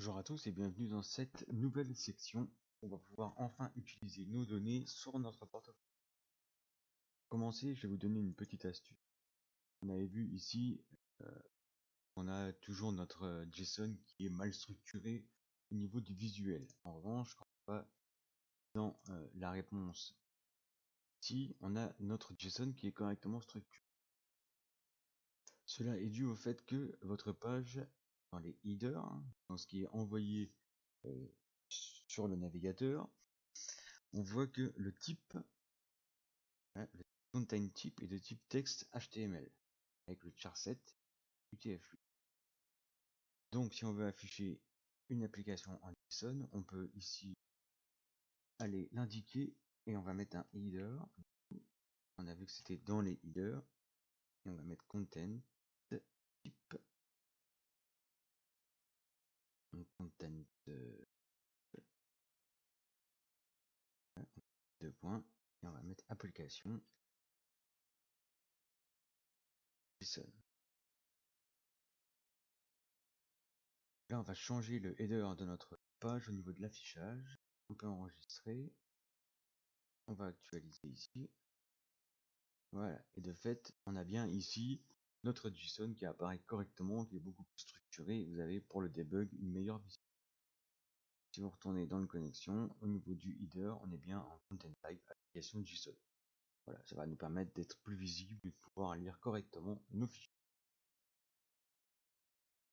Bonjour à tous et bienvenue dans cette nouvelle section. On va pouvoir enfin utiliser nos données sur notre portefeuille. Pour commencer, je vais vous donner une petite astuce. On avait vu ici, on a toujours notre JSON qui est mal structuré au niveau du visuel. En revanche, quand on va dans la réponse ici, on a notre JSON qui est correctement structuré. Cela est dû au fait que votre page, dans les headers, dans ce qui est envoyé sur le navigateur, on voit que le type, le content type est de type texte HTML avec le charset UTF-8. Donc si on veut afficher une application en JSON, on peut ici aller l'indiquer et on va mettre un header. On a vu que c'était dans les headers et on va mettre content type content deux points et on va mettre application JSON. Là on va changer le header de notre page au niveau de l'affichage. On peut enregistrer. On va actualiser ici. Voilà, et de fait, on a bien ici notre JSON qui apparaît correctement, qui est beaucoup plus structuré. Vous avez pour le debug une meilleure visibilité. Si vous retournez dans le connexion, au niveau du header, on est bien en content type application JSON. Voilà, ça va nous permettre d'être plus visible et de pouvoir lire correctement nos fichiers.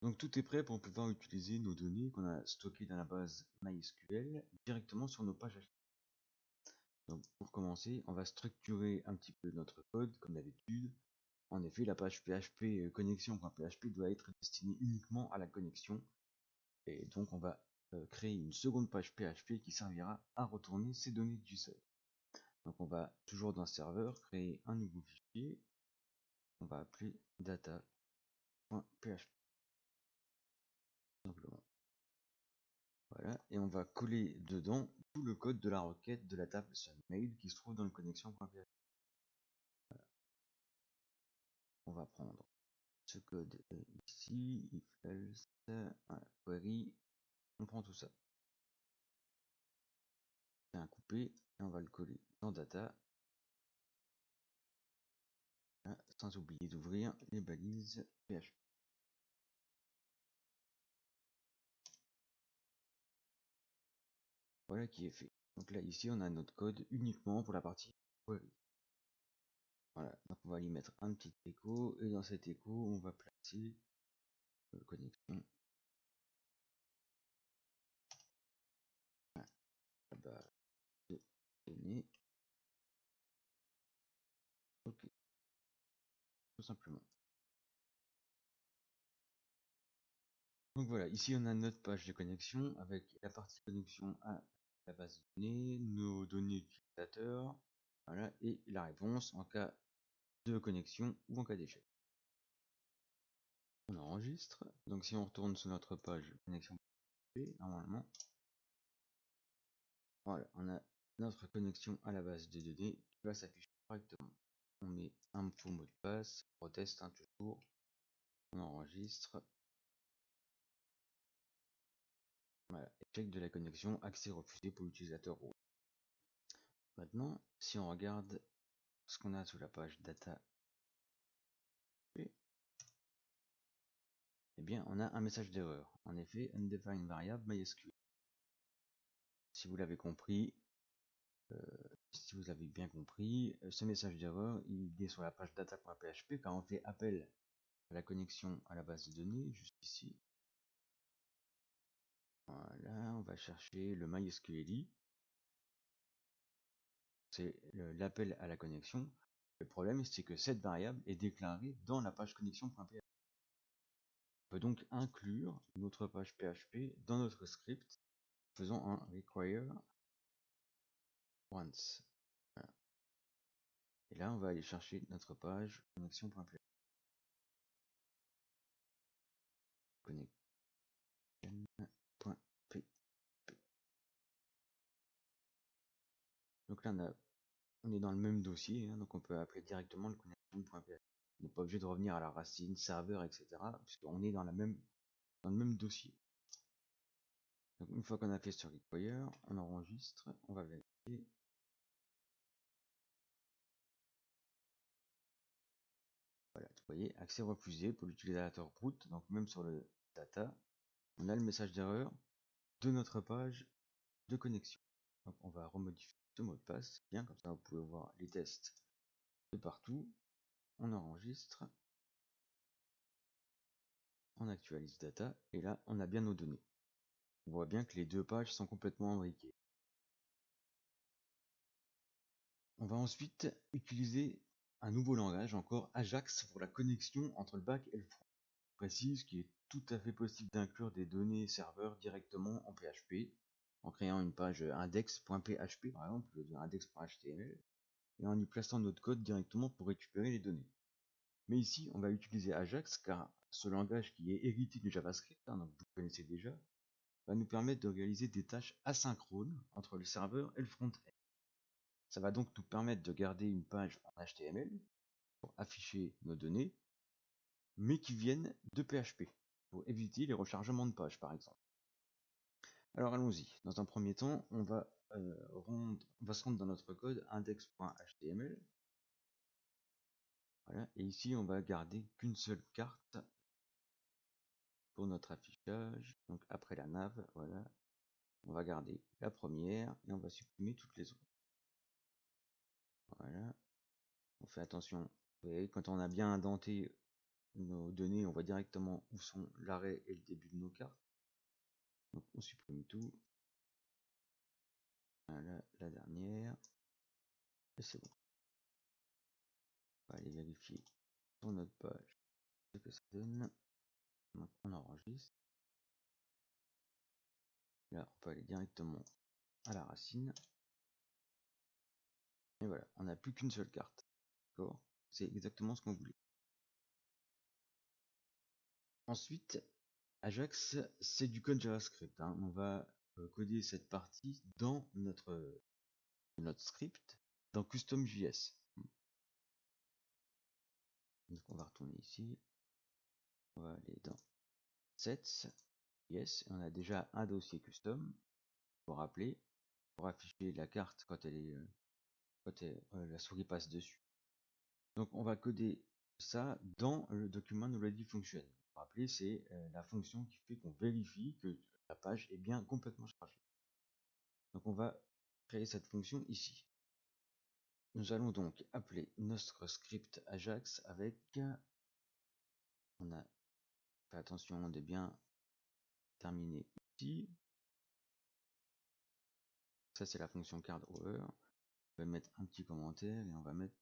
Donc tout est prêt pour pouvoir utiliser nos données qu'on a stockées dans la base MySQL directement sur nos pages HTML. Donc pour commencer, on va structurer un petit peu notre code comme d'habitude. En effet, la page PHP connexion.php doit être destinée uniquement à la connexion. Et donc on va créer une seconde page PHP qui servira à retourner ces données de JSON. Donc on va toujours dans serveur créer un nouveau fichier. On va appeler data.php. Simplement. Voilà, et on va coller dedans tout le code de la requête de la table submail qui se trouve dans le connexion.php. Voilà. On va prendre ce code ici, if else, query, on prend tout ça. Un coupé et on va le coller dans data, sans oublier d'ouvrir les balises PHP. Voilà qui est fait. Donc là ici on a notre code uniquement pour la partie query. Voilà, donc on va y mettre un petit écho et dans cet écho on va placer connexion. La base de données. Ok, tout simplement. Donc voilà, ici on a notre page de connexion avec la partie connexion à la base de données, nos données utilisateurs, voilà, et la réponse en cas de connexion ou en cas d'échec. On enregistre, donc si on retourne sur notre page connexion, normalement, voilà, on a notre connexion à la base de données qui va s'afficher correctement. On met un faux mot de passe, on teste toujours, on enregistre. Voilà, échec de la connexion, accès refusé pour l'utilisateur. Maintenant, si on regarde ce qu'on a sous la page data, eh bien, on a un message d'erreur. En effet, undefined variable MySQL. Si vous l'avez compris, si vous avez bien compris, ce message d'erreur, il est sur la page data.php car on fait appel à la connexion à la base de données, juste ici. Voilà, on va chercher le MySQL. C'est l'appel à la connexion. Le problème, c'est que cette variable est déclarée dans la page connexion.php. On peut donc inclure notre page PHP dans notre script, faisant un require once. Voilà. Et là, on va aller chercher notre page connexion.php. Connexion.php. Donc là, on est dans le même dossier, donc on peut appeler directement le connexion.php. On n'est pas obligé de revenir à la racine, serveur, etc. puisqu'on est dans le même dossier. Donc, une fois qu'on a fait sur require, on enregistre, on va vérifier. Voilà, vous voyez, accès refusé pour l'utilisateur root. Donc même sur le data, on a le message d'erreur de notre page de connexion. Donc on va remodifier ce mot de passe, bien comme ça vous pouvez voir les tests de partout. On enregistre, on actualise data, et là on a bien nos données. On voit bien que les deux pages sont complètement imbriquées. On va ensuite utiliser un nouveau langage, encore Ajax, pour la connexion entre le back et le front. Je précise qu'il est tout à fait possible d'inclure des données serveurs directement en PHP, en créant une page index.php par exemple, de index.html, et en y plaçant notre code directement pour récupérer les données. Mais ici, on va utiliser Ajax car ce langage qui est hérité du JavaScript, donc vous connaissez déjà, va nous permettre de réaliser des tâches asynchrones entre le serveur et le front-end. Ça va donc nous permettre de garder une page en HTML pour afficher nos données, mais qui viennent de PHP, pour éviter les rechargements de pages par exemple. Alors allons-y. Dans un premier temps, on va se rendre dans notre code index.html. Voilà, et ici on va garder qu'une seule carte pour notre affichage. Donc après la nav, voilà, on va garder la première et on va supprimer toutes les autres. Voilà, on fait attention. Vous voyez, quand on a bien indenté nos données, on voit directement où sont l'arrêt et le début de nos cartes. Donc on supprime tout. Voilà, la dernière. Et c'est bon. On va aller vérifier sur notre page ce que ça donne. Donc on enregistre. Là, on peut aller directement à la racine. Et voilà, on n'a plus qu'une seule carte. D'accord? C'est exactement ce qu'on voulait. Ensuite, Ajax, c'est du code JavaScript. Hein. On va coder cette partie dans notre script, dans Custom.js. Donc on va retourner ici. On va aller dans Sets. Yes, on a déjà un dossier custom. Pour rappeler, pour afficher la carte quand la souris passe dessus. Donc on va coder ça dans le document ready function. Pour rappeler, c'est la fonction qui fait qu'on vérifie que la page est bien complètement chargée. Donc on va créer cette fonction ici. Nous allons donc appeler notre script Ajax avec, on a fait attention de bien terminer ici. Ça c'est la fonction cardOver. On va mettre un petit commentaire et on va mettre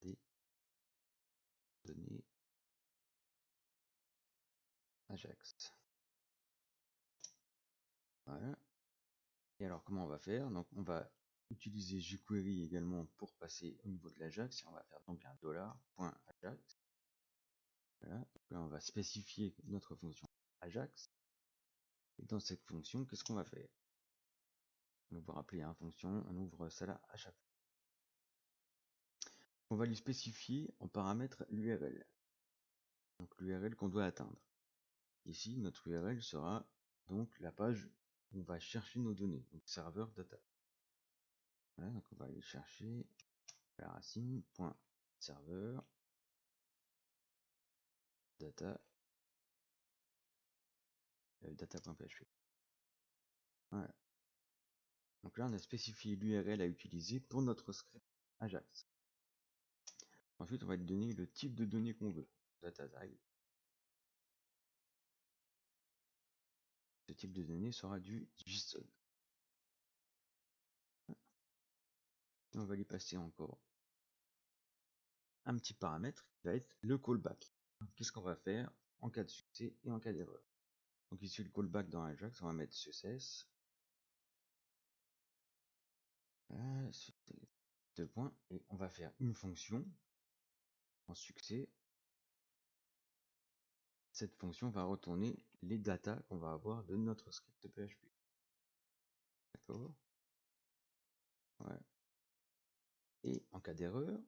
des données Ajax. Voilà. Et alors comment on va faire? Donc on va utiliser jQuery également pour passer au niveau de l'Ajax. Et on va faire donc un $.ajax. Voilà. Donc là on va spécifier notre fonction Ajax. Et dans cette fonction, qu'est-ce qu'on va faire? On va rappeler une fonction, on ouvre celle-là à chaque fois. On va lui spécifier en paramètre l'URL. Donc l'URL qu'on doit atteindre. Ici, notre URL sera donc la page où on va chercher nos données, donc serveur data. Voilà, donc on va aller chercher la racine, point serveur, data, data.php. Voilà. Donc là, on a spécifié l'URL à utiliser pour notre script Ajax. Ensuite, on va lui donner le type de données qu'on veut. Data type. Ce type de données sera du JSON. Et on va lui passer encore un petit paramètre qui va être le callback. Qu'est-ce qu'on va faire en cas de succès et en cas d'erreur? Donc ici le callback dans Ajax, on va mettre success. Deux points, et on va faire une fonction en succès. Cette fonction va retourner les datas qu'on va avoir de notre script PHP. D'accord? Voilà. Et en cas d'erreur,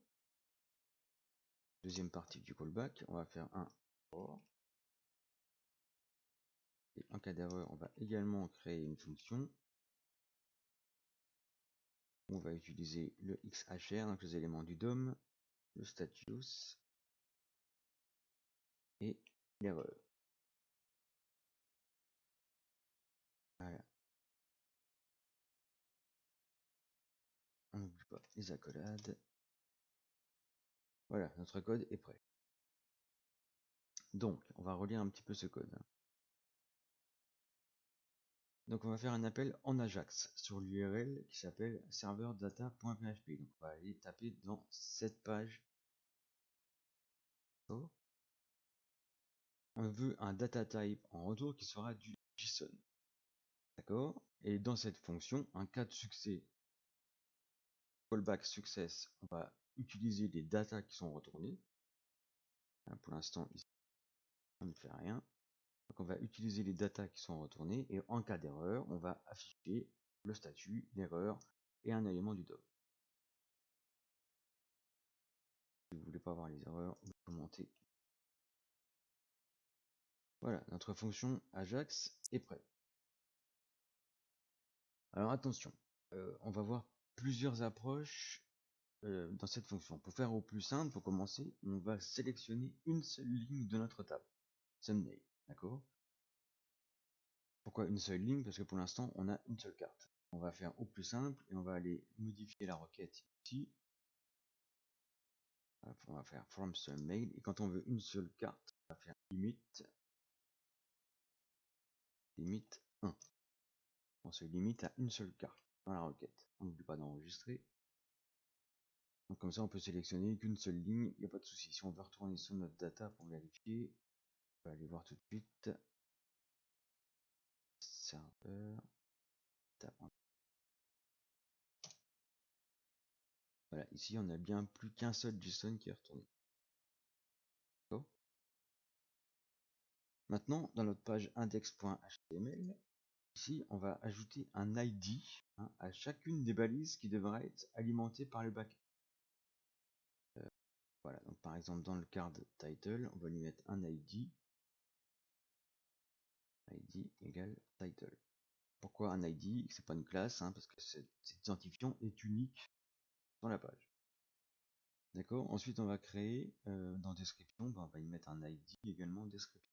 deuxième partie du callback, on va faire un or. Et en cas d'erreur, on va également créer une fonction. On va utiliser le XHR, donc les éléments du DOM, le status et l'erreur. Voilà. On n'oublie pas les accolades. Voilà, notre code est prêt. Donc, on va relire un petit peu ce code. Donc, on va faire un appel en Ajax sur l'URL qui s'appelle serverdata.php. Donc, on va aller taper dans cette page. On veut un data type en retour qui sera du JSON. D'accord? Et dans cette fonction, un cas de succès, callback success, on va utiliser les datas qui sont retournées. Pour l'instant, ici, on ne fait rien. Donc on va utiliser les datas qui sont retournées et en cas d'erreur, on va afficher le statut, l'erreur et un élément du DOM. Si vous voulez pas voir les erreurs, vous commentez. Voilà, notre fonction Ajax est prête. Alors attention, on va voir plusieurs approches dans cette fonction. Pour faire au plus simple, pour commencer, on va sélectionner une seule ligne de notre table. Thumbnail, d'accord? Pourquoi une seule ligne? Parce que pour l'instant, on a une seule carte. On va faire au plus simple et on va aller modifier la requête ici. On va faire from thumbnail et quand on veut une seule carte, on va faire limite 1. On se limite à une seule carte dans la requête. On n'oublie pas d'enregistrer. Donc comme ça, on peut sélectionner qu'une seule ligne, il n'y a pas de souci. Si on veut retourner sur notre data pour vérifier, on va aller voir tout de suite. Serveur. Voilà, ici on a bien plus qu'un seul JSON qui est retourné. Maintenant, dans notre page index.html, ici on va ajouter un ID à chacune des balises qui devra être alimentée par le backend. Voilà, donc par exemple dans le card title, on va lui mettre un ID. ID égale title. Pourquoi un ID? C'est pas une classe, parce que cet identifiant est unique dans la page. D'accord. Ensuite, on va créer dans description, on va y mettre un ID également description.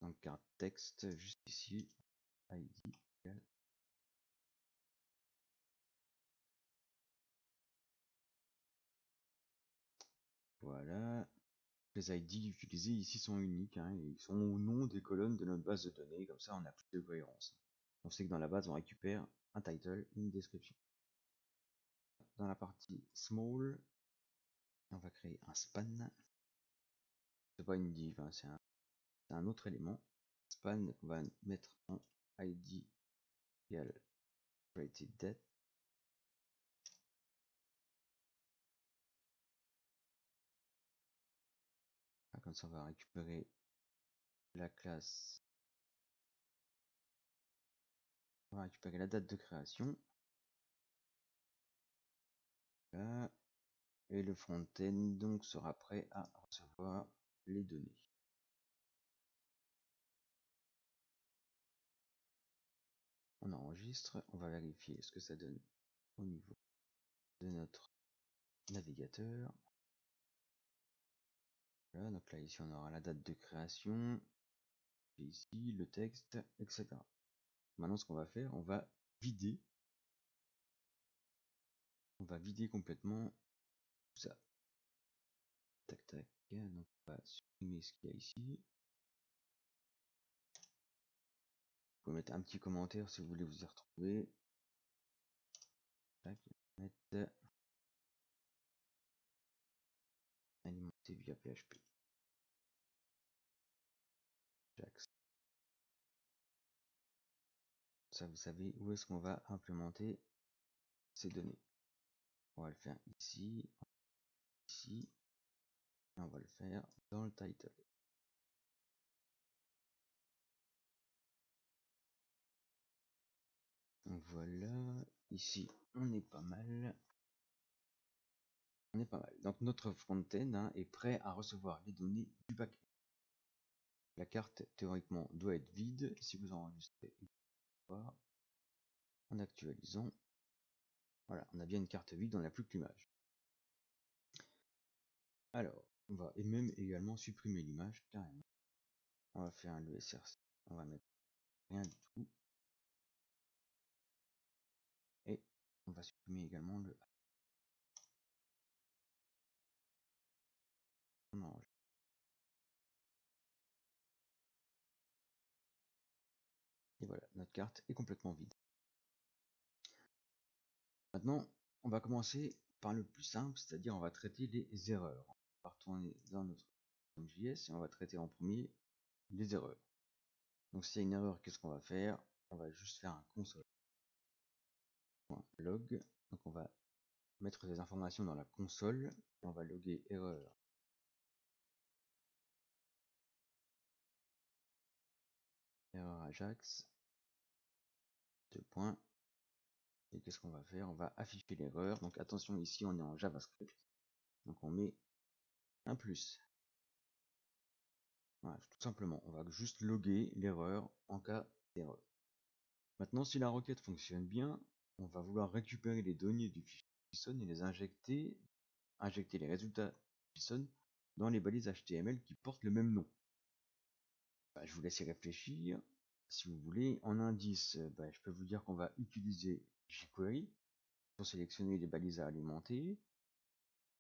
Dans le card texte, juste ici, ID égale. Voilà. Les ID utilisés ici sont uniques, et ils sont au nom des colonnes de notre base de données, comme ça on a plus de cohérence. On sait que dans la base on récupère un title et une description. Dans la partie small, on va créer un span. C'est pas une div, c'est un autre élément. Span, on va mettre en ID égale rated date. Comme ça on va récupérer la classe. On va récupérer la date de création. Là. Et le front-end donc sera prêt à recevoir les données. On enregistre, on va vérifier ce que ça donne au niveau de notre navigateur. Voilà, donc là ici on aura la date de création, et ici le texte, etc. Maintenant ce qu'on va faire, on va vider complètement tout ça. Tac tac, donc on va supprimer ce qu'il y a ici. Vous pouvez mettre un petit commentaire si vous voulez vous y retrouver. Tac, mettre alimenté via PHP. Jax. Ça, vous savez où est-ce qu'on va implémenter ces données. On va le faire ici, ici, et on va le faire dans le title. Donc voilà, ici on est pas mal. On est pas mal. Donc notre front-end est prêt à recevoir les données du backend. La carte théoriquement doit être vide. Si vous enregistrez en actualisant, voilà, on a bien une carte vide, on n'a plus que l'image. Alors, on va et même également supprimer l'image carrément. On va faire le src, on va mettre rien du tout. Et on va supprimer également le et voilà, notre carte est complètement vide. Maintenant, on va commencer par le plus simple, c'est-à-dire on va traiter les erreurs. On va retourner dans notre JS et on va traiter en premier les erreurs. Donc s'il y a une erreur, qu'est-ce qu'on va faire? On va juste faire un console.log. Donc on va mettre des informations dans la console et on va loguer erreur. Erreur Ajax. 2 points. Et qu'est-ce qu'on va faire? On va afficher l'erreur. Donc attention, ici on est en JavaScript. Donc on met un plus. Voilà, tout simplement, on va juste loguer l'erreur en cas d'erreur. Maintenant, si la requête fonctionne bien, on va vouloir récupérer les données du fichier JSON et les injecter les résultats JSON dans les balises HTML qui portent le même nom. Je vous laisse y réfléchir. Si vous voulez, en indice, je peux vous dire qu'on va utiliser jQuery pour sélectionner les balises à alimenter.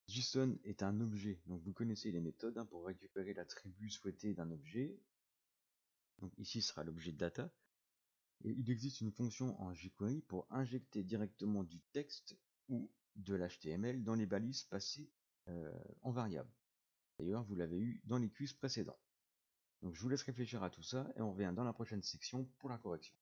JSON est un objet, donc vous connaissez les méthodes pour récupérer l'attribut souhaité d'un objet. Donc ici sera l'objet data. Et il existe une fonction en jQuery pour injecter directement du texte ou de l'HTML dans les balises passées en variable. D'ailleurs, vous l'avez eu dans les quiz précédents. Donc je vous laisse réfléchir à tout ça et on revient dans la prochaine section pour la correction.